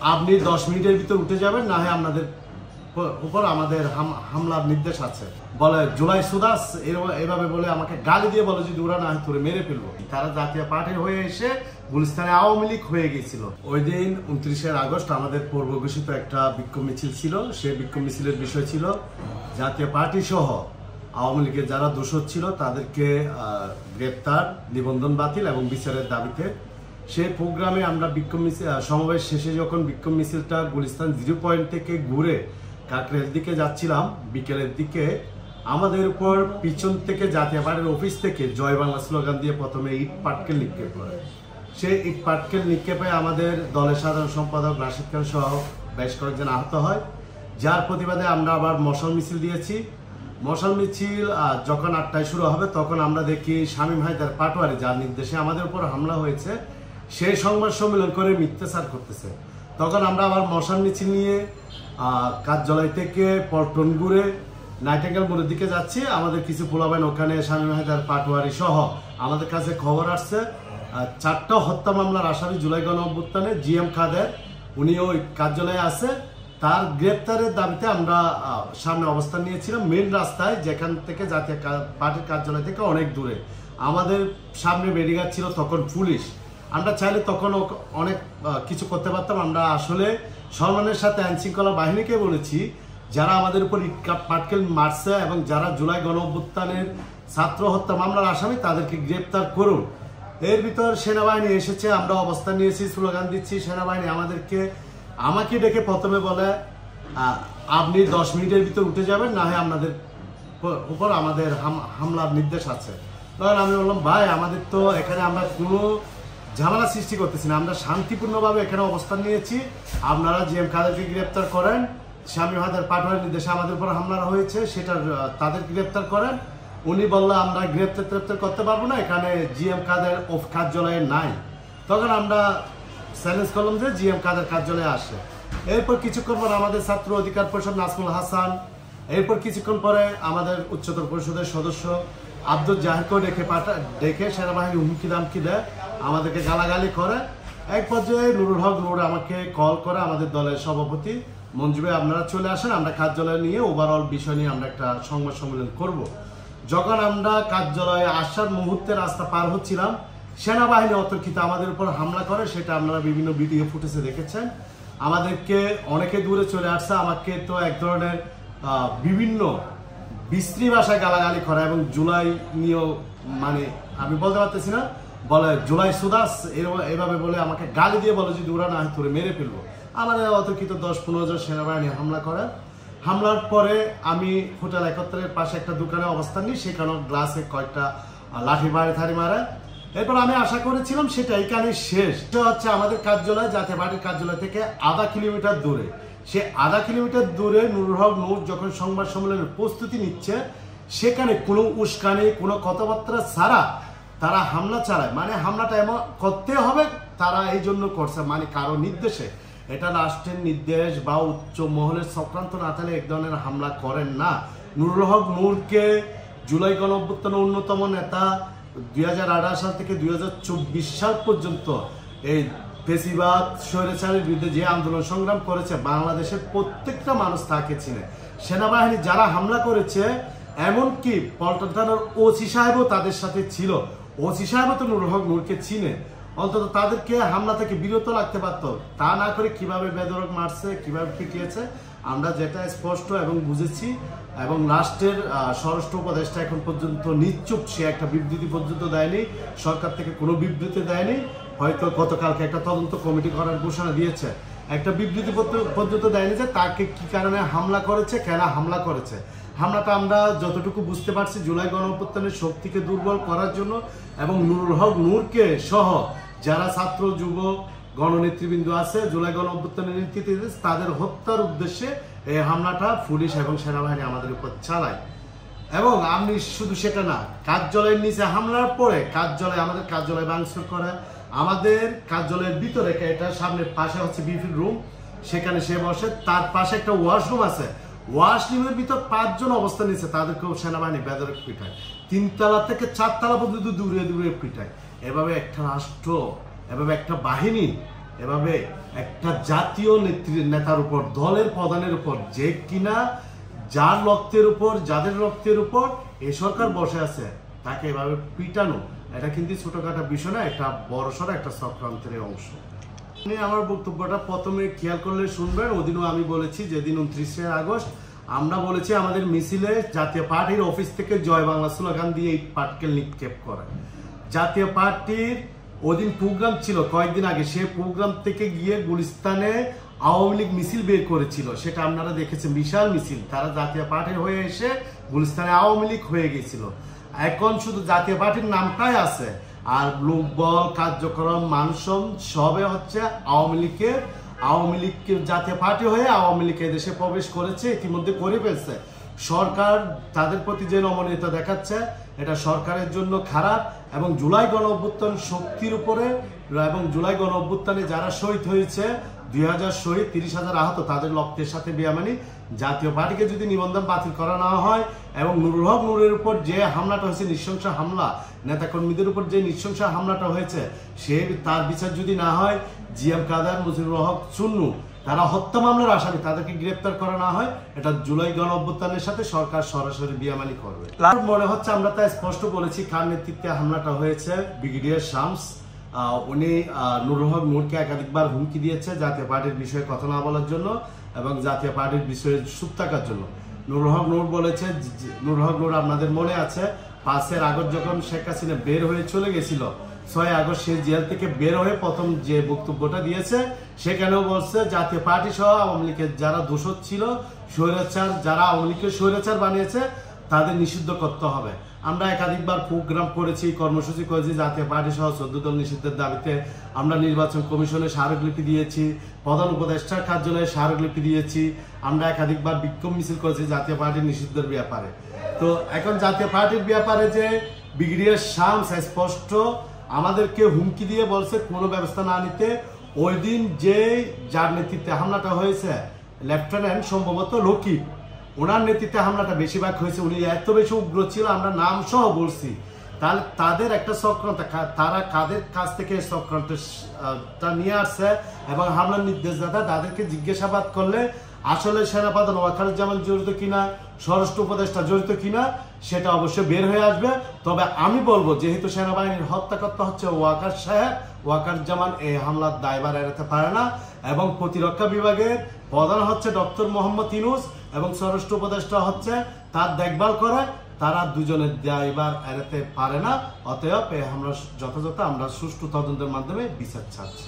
আপনি 10 মিনিটের ভিতর উঠে যাবেন, না হয় আপনাদের উপর আমাদের হামলার নির্দেশ আছে বলে জুলাই সুদাস এভাবে বলে আমাকে গালি দিয়ে বলে যদি ওরা না হয় তোরে মেরে ফেলবো। তারা জাতীয় পার্টির হয়ে এসে গুলিস্তানে আওয়ামী লীগ হয়ে গেছিল। ওই দিন 29 আগস্ট আমাদের পূর্ব ঘোষিত একটা বিক্ষোভ মিছিল ছিল। সেই বিক্ষোভ মিছিলের বিষয় ছিল জাতীয় পার্টি সহ আওয়ামী লীগের যারা দোষর ছিল তাদেরকে গ্রেপ্তার, নিবন্ধন বাতিল এবং বিচারের দাবিতে সেই প্রোগ্রামে আমরা বিক্ষোভ মিছিল সমাবেশ শেষে যখন বিক্ষোভ মিছিলটা গুলিস্তান 0 পয়েন্ট থেকে ঘুরে কাকরের দিকে যাচ্ছিলাম বিকেলের দিকে, আমাদের উপর পিছন থেকে জাতীয় পার্টির অফিস থেকে জয় বাংলা স্লোগান দিয়ে প্রথমে ইট পাটকেল নিক্ষেপ করে। সেই ইট পাটকেল নিক্ষেপে আমাদের দলের সাধারণ সম্পাদক রাশিদ খান সহ বেশ কয়েকজন আহত হয়, যার প্রতিবাদে আমরা আবার মশাল মিছিল দিয়েছি। মশাল মিছিল যখন 8টায় শুরু হবে তখন আমরা দেখি শামীম হায়দার পাটোয়ারি, যার নির্দেশে আমাদের উপর হামলা হয়েছে, সেই সংবাদ সম্মেলন করে মিথ্যাচার করতেছে। তখন আমরা আবার মশাল মিছিল নিয়ে কার্যালয় থেকে পল্টন ঘুরে নাইটেঙ্গেল মোড়ের দিকে যাচ্ছি। আমাদের কিছু পোলাবেন ওখানে শামীম হায়দার পাটোয়ারি সহ আমাদের কাছে খবর আসছে 4টা হত্যা মামলার আসামি জুলাই গণঅভ্যুত্থানে জিএম কাদের, উনিও ওই কার্যালয়ে আছে। তার গ্রেপ্তারের দাবিতে আমরা সামনে অবস্থান নিয়েছিলাম মেন রাস্তায়, যেখান থেকে জাতীয় পার্টির কার্যালয় থেকে অনেক দূরে। আমাদের সামনে ব্যারিকেড ছিল তখন পুলিশ। আমরা চাইলে তখন অনেক কিছু করতে পারতাম। আমরা আসলে সম্মানের সাথে আইনশৃঙ্খলা বাহিনীকে বলেছি যারা আমাদের উপর ইট পাটকেল মারছে এবং যারা জুলাই গণঅভ্যুত্থানের ছাত্র হত্যা মামলার আসামি তাদেরকে গ্রেপ্তার করুন। এর ভিতর সেনাবাহিনী এসেছে, আমরা অবস্থান নিয়েছি, স্লোগান দিচ্ছি। সেনাবাহিনী আমাকে ডেকে প্রথমে বলে আপনি 10 মিনিটের ভিতর উঠে যাবেন, না হয় আপনাদের উপর আমাদের হামলার নির্দেশ আছে। তখন আমি বললাম ভাই, আমাদের তো এখানে আমরা কোনো ঝামেলা সৃষ্টি করতেছি না, আমরা শান্তিপূর্ণভাবে এখানে অবস্থান নিয়েছি। আপনারা জিএম কাদেরকে গ্রেপ্তার করেন, শামীম হায়দার পাটোয়ারির নির্দেশে আমাদের উপর হামলা হয়েছে সেটা তাদেরকে গ্রেপ্তার করেন। উনি বললো আমরা গ্রেপ্তার করতে পারবো না, এখানে জিএম কাদের কার্যালয়ে নাই। তখন আমরা চ্যালেঞ্জ করলাম যে জিএম কাদের কার্যালয়ে আসে। এরপর কিছুক্ষণ পর আমাদের ছাত্র অধিকার পরিষদ নাজমুল হাসান, এরপর কিছুক্ষণ পরে আমাদের উচ্চতর পরিষদের সদস্য আব্দুল জাহিরকেও ডেকে সেনাবাহিনী হুমকি দামকি দেয়, আমাদেরকে গালাগালি করে। এক পর্যায়ে নুরুল হক নূর আমাকে কল করে আমাদের দলের সভাপতি মঞ্জু ভাই আপনারা চলে আসেন, আমরা কার্যালয়ে নিয়ে ওভারঅল বিষয় নিয়ে আমরা একটা সংবাদ সম্মেলন করব। যখন আমরা কার্যালয়ে আসার মুহূর্তে রাস্তা পার হচ্ছিলাম, সেনাবাহিনী অতর্কিত আমাদের উপর হামলা করে, সেটা আপনারা বিভিন্ন ভিডিও ফুটেজে দেখেছেন। আমাদেরকে অনেকে দূরে চলে আসছে, আমাকে তো এক ধরনের বিভিন্ন বিশ্রী ভাষায় গালাগালি করা এবং জুলাই নিয়েও মানে আমি বলতে পারতেছি না, বলে জুলাই সুদাস এভাবে বলে আমাকে গালি দিয়ে বলে যদি ওরা না হয় তোরে মেরে ফেলবো। আমাদের অতর্কিত 10-15 জন সেনাবাহিনী হামলা করে। হামলার পরে আমি হোটেল 71-এর পাশে একটা দোকানে অবস্থান নিই, সেখানেও গ্লাসে কয়েকটা লাঠি থারি মারে। এরপর আমি আশা করেছিলাম সেটা এখানে শেষ। সেটা হচ্ছে আমাদের কার্যালয় জাতীয় পার্টির কার্যালয় থেকে আধা কিলোমিটার দূরে। সে আধা কিলোমিটার দূরে নুরুল হক নূর যখন সংবাদ সম্মেলনের প্রস্তুতি নিচ্ছে, সেখানে কোনো উস্কানি কোনো কথাবার্তা ছাড়া তারা হামলা চালায়। মানে হামলাটা এমন করতে হবে তারা এই জন্য করছে, মানে কারো নির্দেশে। এটা রাষ্ট্রের নির্দেশ বা উচ্চ মহলের চক্রান্ত না থাকলে এক ধরনের হামলা করেন না। নুরুল হক নূরকে জুলাই গণঅভ্যুত্থানের অন্যতম নেতা 2018 সাল থেকে 2024 সাল পর্যন্ত এই ফেসিবাদ স্বৈরাচারের বিরুদ্ধে যে আন্দোলন সংগ্রাম করেছে, বাংলাদেশের প্রত্যেকটা মানুষ তাকে চিনে। সেনাবাহিনী যারা হামলা করেছে, এমনকি পল্টন থানার ওসি সাহেবও তাদের সাথে ছিল। ওসি সাহেবও তো নুরুল হক নূরকে চিনে, অন্তত তাদেরকে হামলা থেকে বিরত রাখতে পারত। তা না করে কিভাবে বেধড়ক মারছে, কিভাবে পিটিয়েছে, আমরা যেটা স্পষ্ট এবং বুঝেছি। এবং রাষ্ট্রের স্বরাষ্ট্র উপদেষ্টা এখন পর্যন্ত নিশ্চুপ, সে একটা বিবৃতি পর্যন্ত দেয়নি, সরকার থেকে কোনো বিবৃতি দেয়নি। হয়তো গতকালকে একটা তদন্ত কমিটি করার ঘোষণা দিয়েছে, একটা বিবৃতি পর্যন্ত দেয়নি যে তাকে কি কারণে হামলা করেছে, কেন হামলা করেছে। হামলাটা আমরা যতটুকু বুঝতে পারছি জুলাই গণঅভ্যুত্থানের শক্তিকে দুর্বল করার জন্য এবং নুরুল হক নূরকে সহ যারা ছাত্র যুব গণনেতৃবৃন্দ আছে জুলাই গণঅভ্যুত্থানের নেতৃত্বে তাদের হত্যার উদ্দেশ্যে এই হামলাটা পুলিশ এবং সেনাবাহিনী আমাদের উপর চালায়। এবং আমি শুধু সেটা না, কার্যালয়ের নিচে হামলার পরে আমাদের কার্যালয় ভাঙচুর করে। আমাদের কার্যালয়ের ভিতরে এটা সামনের পাশে হচ্ছে বিপির রুম, সেখানে সে বসে, তার পাশে একটা ওয়াশরুম আছে, ওয়াশরুমের ভিতর 5 জন অবস্থান নিচ্ছে, তাদেরকেও সেনাবাহিনী বেধড়ক পিটায়। 3 তলা থেকে 4 তলা পর্যন্ত দূরে দূরে পিটায়। এভাবে একটা রাষ্ট্র, এভাবে একটা বাহিনী এভাবে একটা জাতীয় নেতার উপর, দলের প্রধানের উপর, যে কিনা যার রক্তের উপর, যাদের রক্তের উপর এই সরকার বসে আছে, তাকে এভাবে পিটানো, এটা কিন্তু ছোটখাটো বিষয় না, একটা বড়সড় একটা চক্রান্তের অংশ। আমার বক্তব্যটা প্রথমে খেয়াল করলে শুনবেন, ওদিনও আমি বলেছি, যেদিন 29শে আগস্ট আমরা বলেছি আমাদের মিছিলে জাতীয় পার্টির অফিস থেকে জয় বাংলা স্লোগান দিয়ে এই পাটকেল নিক্ষেপ করে। জাতীয় পার্টির ওদিন প্রোগ্রাম ছিল কয়েকদিন আগে, সে প্রোগ্রাম থেকে গিয়ে গুলিস্তানে আওয়ামী লীগ মিছিল বের করেছিল, সেটা আপনারা দেখেছেন, বিশাল মিছিল। তারা জাতীয় পার্টির হয়ে এসে গুলিস্তানে আওয়ামী লীগ হয়ে গেছিল। এখন শুধু জাতীয় পার্টির নামটাই আছে, আর লোকবল, কার্যক্রম, মানসম সবে হচ্ছে আওয়ামী লীগকে জাতীয় পার্টি হয়ে আওয়ামী লীগ দেশে প্রবেশ করেছে, ইতিমধ্যে করে ফেলছে। সরকার তাদের প্রতি যে নমনীয়তা দেখাচ্ছে, এটা সরকারের জন্য খারাপ। এবং জুলাই গণ অভ্যুত্থান শক্তির উপরে, এবং জুলাই গণ অভ্যুত্থানে যারা শহীদ হয়েছে, 2000 শহীদ, 30,000 আহত, তাদের রক্তের সাথে বেয়ামানি। জাতীয় পার্টিকে যদি নিবন্ধন বাতিল করা না হয়, এবং নুরুল হক নূরের উপর যে হামলাটা হয়েছে, নৃশংস হামলা, নেতাকর্মীদের উপর যে নৃশংস হামলাটা হয়েছে, তার বিচার যদি না হয়, জিএম কাদের, মুজিবুর হক চুন্নু, তারা হত্যা মামলার আসামি, তাদেরকে গ্রেপ্তার করা না হয়, এটা জুলাই গণ অভ্যুত্থানের সাথে সরকার সরাসরি বেয়ামানি করবে। মনে হচ্ছে আমরা তাই স্পষ্ট বলেছি, কার নেতৃত্বে হামলাটা হয়েছে। ব্রিগেডিয়ার শামস, উনি নুরুল হক নূরকে একাধিকবার হুমকি দিয়েছে জাতীয় পার্টির বিষয়ে কথা না বলার জন্য এবং জাতীয় পার্টির বিষয়ে চুপ থাকার জন্য। নুরুল হক নূর বলেছে, নুরুল হক নূর আপনাদের মনে আছে 5 আগস্ট যখন শেখ হাসিনা বের হয়ে চলে গেছিল, 6 আগস্ট সে জেল থেকে বের হয়ে প্রথম যে বক্তব্যটা দিয়েছে, সেখানেও বলছে জাতীয় পার্টি সহ আওয়ামী লীগের যারা দোষর ছিল, স্বৈরাচার, যারা আওয়ামী লীগকে স্বৈরাচার বানিয়েছে, তাদের নিষিদ্ধ করতে হবে। আমরা একাধিকবার প্রোগ্রাম করেছি, কর্মসূচি করেছি, জাতীয় পার্টি সহ 14 দল নিষিদ্ধের দাবিতে। আমরা নির্বাচন কমিশনে স্মারকলিপি দিয়েছি, প্রধান উপদেষ্টার কার্যালয়ে স্মারকলিপি দিয়েছি। আমরা একাধিকবার বিক্ষোভ মিছিল করেছি জাতীয় পার্টির নিষিদ্ধের ব্যাপারে। তো এখন জাতীয় পার্টির ব্যাপারে যে ব্রিগেডিয়ার শামস স্পষ্ট আমাদেরকে হুমকি দিয়ে বলছে কোনো ব্যবস্থা না নিতে। ওই দিন যে যার নেতৃত্বে হামলাটা হয়েছে, লেফটেন্যান্ট সম্ভবত রকিব, ওনার নেতৃত্বে হামলাটা বেশিরভাগ হয়েছে। উনি এত বেশি উগ্র ছিল, আমরা নাম সহ বলছি। তাহলে তাদের একটা চক্রান্ত, তারা কাদের কাছ থেকে চক্রান্তটা নিয়ে আসছে এবং হামলার নির্দেশদাতা, তাদেরকে জিজ্ঞাসাবাদ করলে আসলে সেনাপ্রধান ওয়াকারুজ্জামান জড়িত কিনা, স্বরাষ্ট্র উপদেষ্টা জড়িত কিনা, সেটা অবশ্যই বের হয়ে আসবে। তবে আমি বলবো, যেহেতু সেনাবাহিনীর হত্যাকর্তা হচ্ছে ওয়াকার সাহেব, ওয়াকারুজ্জামান এই হামলার দায়ভার এড়াতে পারে না। এবং প্রতিরক্ষা বিভাগের প্রধান হচ্ছে ডক্টর মোহাম্মদ ইউনূস এবং স্বরাষ্ট্র উপদেষ্টা হচ্ছে তার দেখভাল করে, তারা দুজনের দায়ভার এড়াতে পারে না। অতএব এই হামলা যথাযথ আমরা সুষ্ঠু তদন্তের মাধ্যমে বিচার চাচ্ছি।